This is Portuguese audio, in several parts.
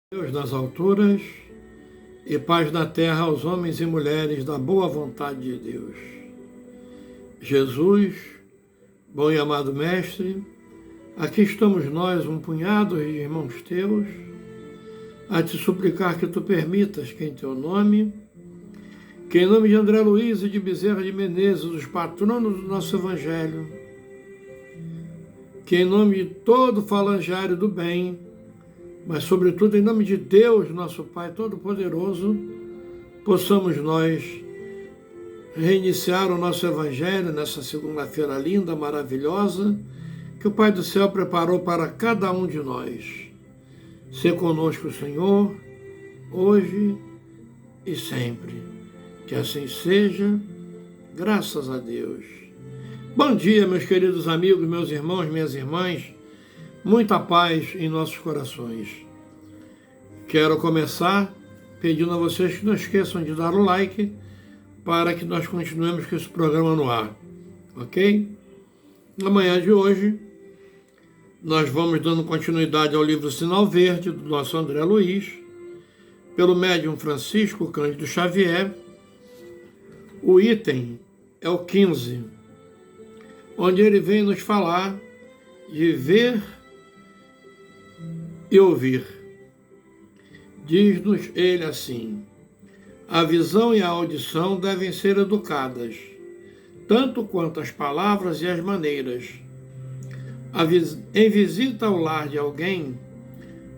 Deus nas alturas e paz na terra aos homens e mulheres da boa vontade de Deus. Jesus, bom e amado Mestre, aqui estamos nós, um punhado de irmãos teus, a te suplicar que tu permitas que em teu nome, que em nome de André Luiz e de Bezerra de Menezes, os patronos do nosso Evangelho, que em nome de todo falangiário do bem, mas sobretudo em nome de Deus, nosso Pai Todo-Poderoso, possamos nós reiniciar o nosso Evangelho nessa segunda-feira linda, maravilhosa, que o Pai do Céu preparou para cada um de nós. Sê conosco, Senhor, hoje e sempre. Que assim seja, graças a Deus. Bom dia, meus queridos amigos, meus irmãos, minhas irmãs. Muita paz em nossos corações. Quero começar pedindo a vocês que não esqueçam de dar o like para que nós continuemos com esse programa no ar, ok? Na manhã de hoje, nós vamos dando continuidade ao livro Sinal Verde, do nosso André Luiz, pelo médium Francisco Cândido Xavier. O item é o 15, onde ele vem nos falar de ver e ouvir. Diz-nos ele assim: a visão e a audição devem ser educadas, tanto quanto as palavras e as maneiras. Em visita ao lar de alguém,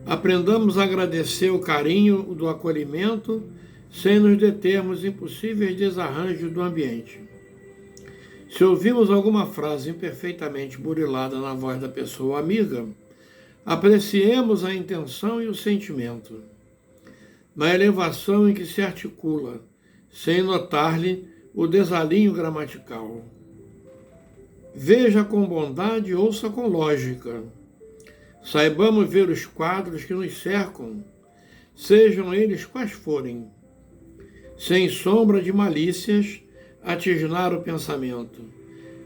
aprendamos a agradecer o carinho do acolhimento, sem nos determos em possíveis desarranjos do ambiente. Se ouvimos alguma frase imperfeitamente burilada na voz da pessoa amiga, apreciemos a intenção e o sentimento, na elevação em que se articula, sem notar-lhe o desalinho gramatical. Veja com bondade e ouça com lógica. Saibamos ver os quadros que nos cercam, sejam eles quais forem, sem sombra de malícias, atisnar o pensamento,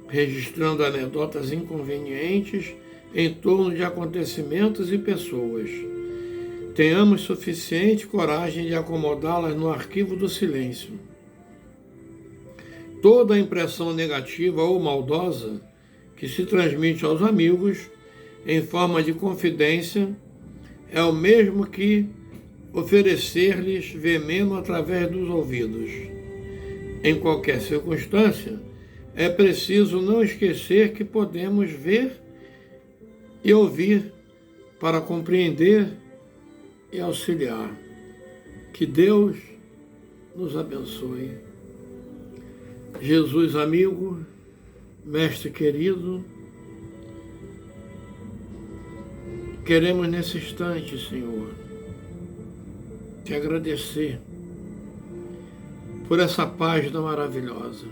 registrando anedotas inconvenientes em torno de acontecimentos e pessoas. Tenhamos suficiente coragem de acomodá-las no arquivo do silêncio. Toda impressão negativa ou maldosa que se transmite aos amigos em forma de confidência é o mesmo que oferecer-lhes veneno através dos ouvidos. Em qualquer circunstância, é preciso não esquecer que podemos ver e ouvir para compreender e auxiliar. Que Deus nos abençoe. Jesus amigo, Mestre querido, queremos nesse instante, Senhor, te agradecer por essa página maravilhosa.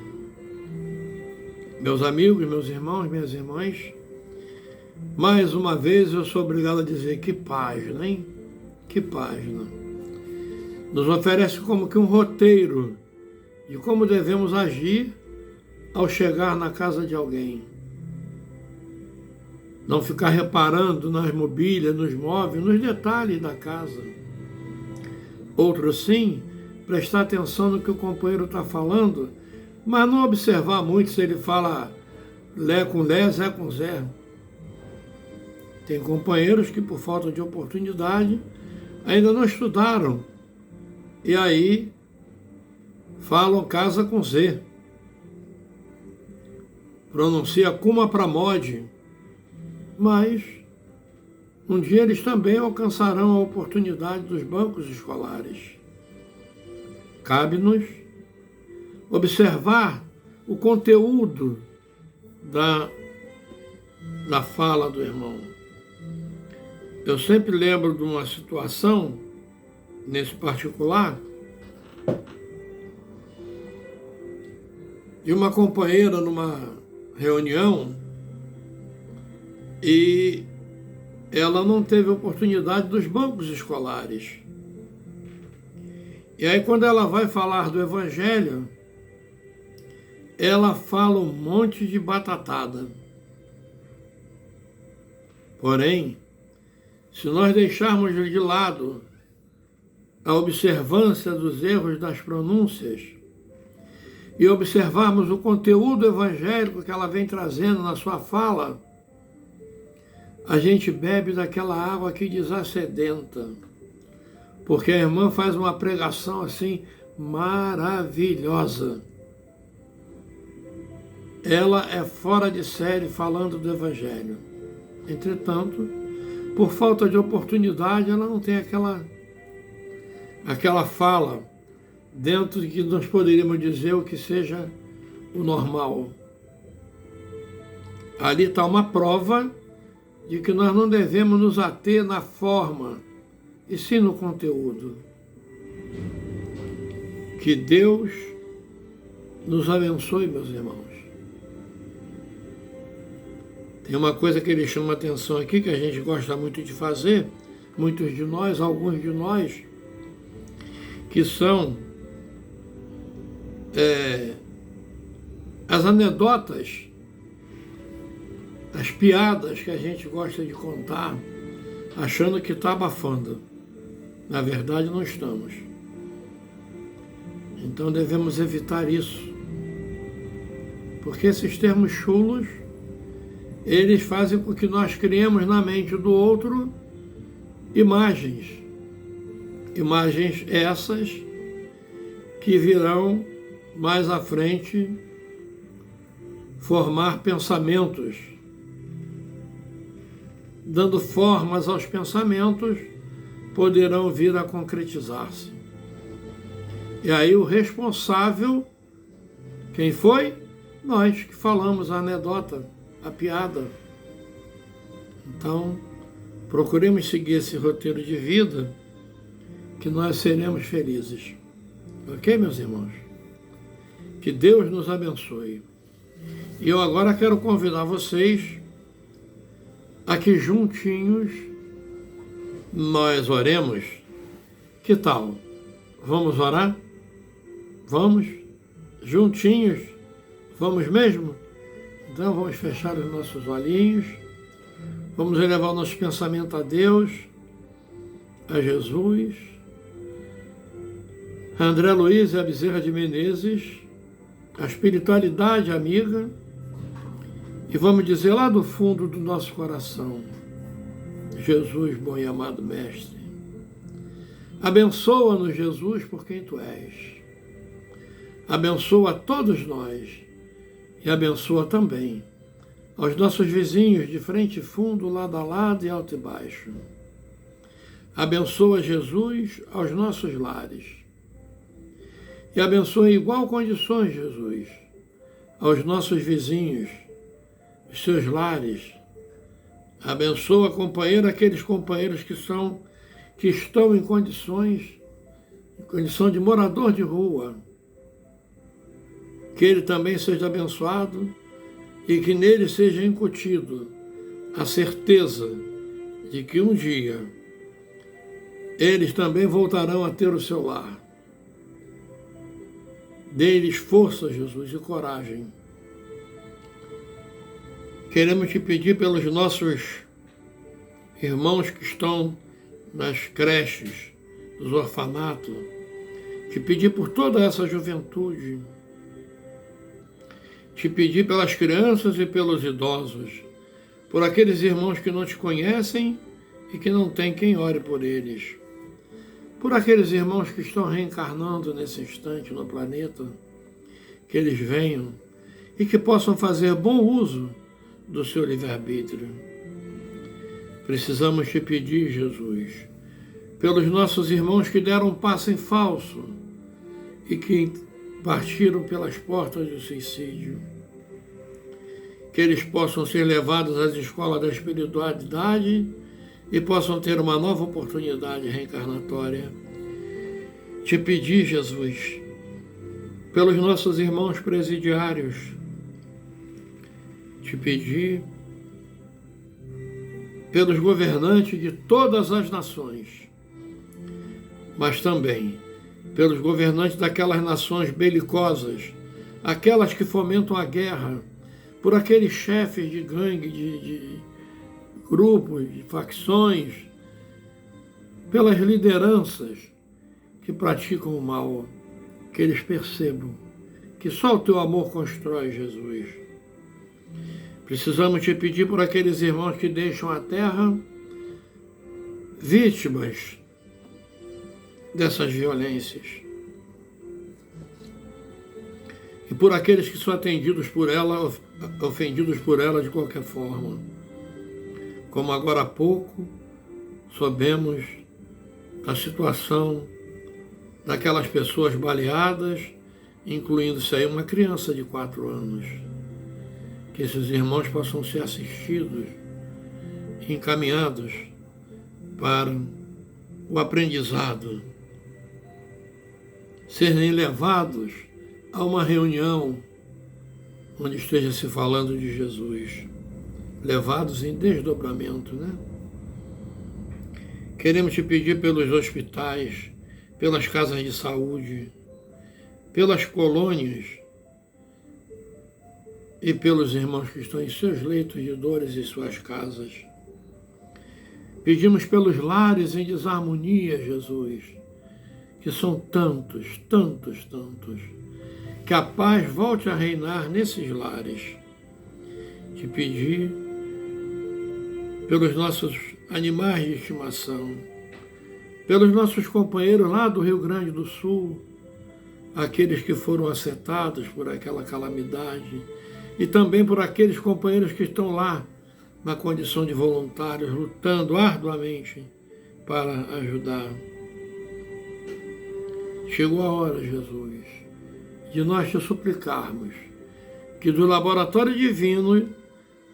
Meus amigos, meus irmãos, minhas irmãs, mais uma vez eu sou obrigado a dizer que página, hein? Que página. Nos oferece como que um roteiro de como devemos agir ao chegar na casa de alguém. Não ficar reparando nas mobílias, nos móveis, nos detalhes da casa. Outro sim, prestar atenção no que o companheiro está falando, mas não observar muito se ele fala Lé com Lé, Zé com Zé. Tem companheiros que, por falta de oportunidade, ainda não estudaram. E aí falam casa com Z. Pronuncia Kuma Pramod. Mas um dia eles também alcançarão a oportunidade dos bancos escolares. Cabe-nos observar o conteúdo da fala do irmão. Eu sempre lembro de uma situação, nesse particular, de uma companheira numa reunião e ela não teve oportunidade dos bancos escolares. E aí quando ela vai falar do Evangelho, ela fala um monte de batatada. Porém, se nós deixarmos de lado a observância dos erros das pronúncias e observarmos o conteúdo evangélico que ela vem trazendo na sua fala, a gente bebe daquela água que desacedenta, porque a irmã faz uma pregação assim maravilhosa. Ela é fora de série falando do Evangelho. Entretanto, por falta de oportunidade, ela não tem aquela fala dentro de que nós poderíamos dizer o que seja o normal. Ali está uma prova de que nós não devemos nos ater na forma, e sim no conteúdo. Que Deus nos abençoe, meus irmãos. Tem uma coisa que ele chama atenção aqui, que a gente gosta muito de fazer, muitos de nós, alguns de nós, que são as anedotas, as piadas que a gente gosta de contar, achando que está abafando. Na verdade, não estamos. Então devemos evitar isso. Porque esses termos chulos, eles fazem com que nós criemos na mente do outro imagens. Imagens essas que virão mais à frente formar pensamentos. Dando formas aos pensamentos, poderão vir a concretizar-se. E aí o responsável, quem foi? Nós que falamos a anedota, a piada. Então, procuremos seguir esse roteiro de vida, que nós seremos felizes. Ok, meus irmãos? Que Deus nos abençoe. E eu agora quero convidar vocês a que juntinhos nós oremos. Que tal? Vamos orar? Vamos? Juntinhos? Vamos mesmo? Então vamos fechar os nossos olhinhos, vamos elevar o nosso pensamento a Deus, a Jesus, a André Luiz e a Bezerra de Menezes, a espiritualidade amiga, e vamos dizer lá do fundo do nosso coração: Jesus, bom e amado Mestre, abençoa-nos, Jesus, por quem Tu és. Abençoa a todos nós e abençoa também aos nossos vizinhos de frente e fundo, lado a lado e alto e baixo. Abençoa, Jesus, aos nossos lares. E abençoa em igual condições, Jesus, aos nossos vizinhos, os seus lares. Abençoa, companheiro, aqueles companheiros que estão em condição de morador de rua. Que ele também seja abençoado e que nele seja incutido a certeza de que um dia eles também voltarão a ter o seu lar. Dê-lhes força, Jesus, e coragem. Queremos te pedir pelos nossos irmãos que estão nas creches, nos orfanatos, te pedir por toda essa juventude, te pedir pelas crianças e pelos idosos, por aqueles irmãos que não te conhecem e que não tem quem ore por eles, por aqueles irmãos que estão reencarnando nesse instante no planeta, que eles venham e que possam fazer bom uso do seu livre-arbítrio. Precisamos te pedir, Jesus, pelos nossos irmãos que deram um passo em falso e que partiram pelas portas do suicídio, que eles possam ser levados às escolas da espiritualidade e possam ter uma nova oportunidade reencarnatória. Te pedir, Jesus, pelos nossos irmãos presidiários, te pedir pelos governantes de todas as nações, mas também pelos governantes daquelas nações belicosas, aquelas que fomentam a guerra, por aqueles chefes de gangue, de grupos, de facções, pelas lideranças que praticam o mal, que eles percebam que só o teu amor constrói, Jesus. Precisamos te pedir por aqueles irmãos que deixam a terra vítimas dessas violências. E por aqueles que são atendidos por ela, ofendidos por ela de qualquer forma. Como agora há pouco soubemos da situação daquelas pessoas baleadas, incluindo-se aí uma criança de 4 anos. Que esses irmãos possam ser assistidos, encaminhados para o aprendizado, serem levados a uma reunião onde esteja se falando de Jesus, levados em desdobramento, né? Queremos te pedir pelos hospitais, pelas casas de saúde, pelas colônias e pelos irmãos que estão em seus leitos de dores e suas casas. Pedimos pelos lares em desarmonia, Jesus, que são tantos, tantos, tantos, que a paz volte a reinar nesses lares. Te pedir pelos nossos animais de estimação, pelos nossos companheiros lá do Rio Grande do Sul, aqueles que foram afetados por aquela calamidade, e também por aqueles companheiros que estão lá na condição de voluntários, lutando arduamente para ajudar. Chegou a hora, Jesus, de nós te suplicarmos que do laboratório divino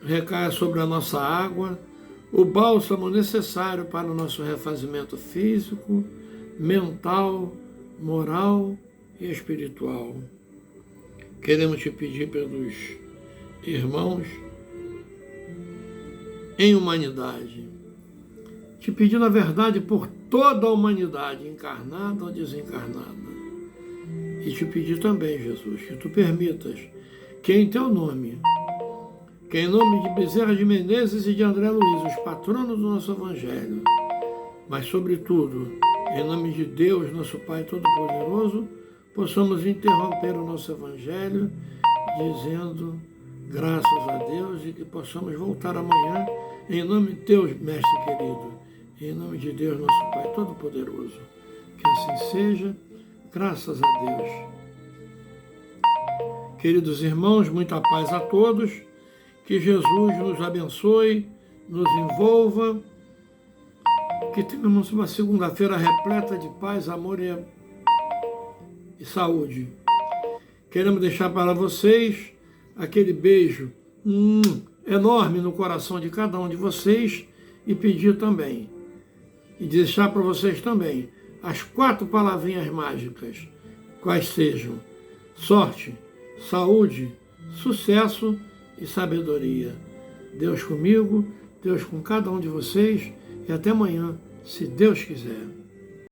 recaia sobre a nossa água o bálsamo necessário para o nosso refazimento físico, mental, moral e espiritual. Queremos te pedir pelos irmãos em humanidade. Te pedir, na verdade, por toda a humanidade, encarnada ou desencarnada. E te pedir também, Jesus, que tu permitas que em teu nome, que em nome de Bezerra de Menezes e de André Luiz, os patronos do nosso Evangelho, mas sobretudo, em nome de Deus, nosso Pai Todo-Poderoso, possamos interromper o nosso Evangelho dizendo graças a Deus e que possamos voltar amanhã em nome de Deus, Mestre querido, em nome de Deus, nosso Pai Todo-Poderoso. Que assim seja, graças a Deus. Queridos irmãos, muita paz a todos, que Jesus nos abençoe, nos envolva, que tenhamos uma segunda-feira repleta de paz, amor e saúde. Queremos deixar para vocês aquele beijo enorme no coração de cada um de vocês e pedir também, e deixar para vocês também as 4 palavrinhas mágicas, quais sejam sorte, saúde, sucesso e sabedoria. Deus comigo, Deus com cada um de vocês e até amanhã, se Deus quiser.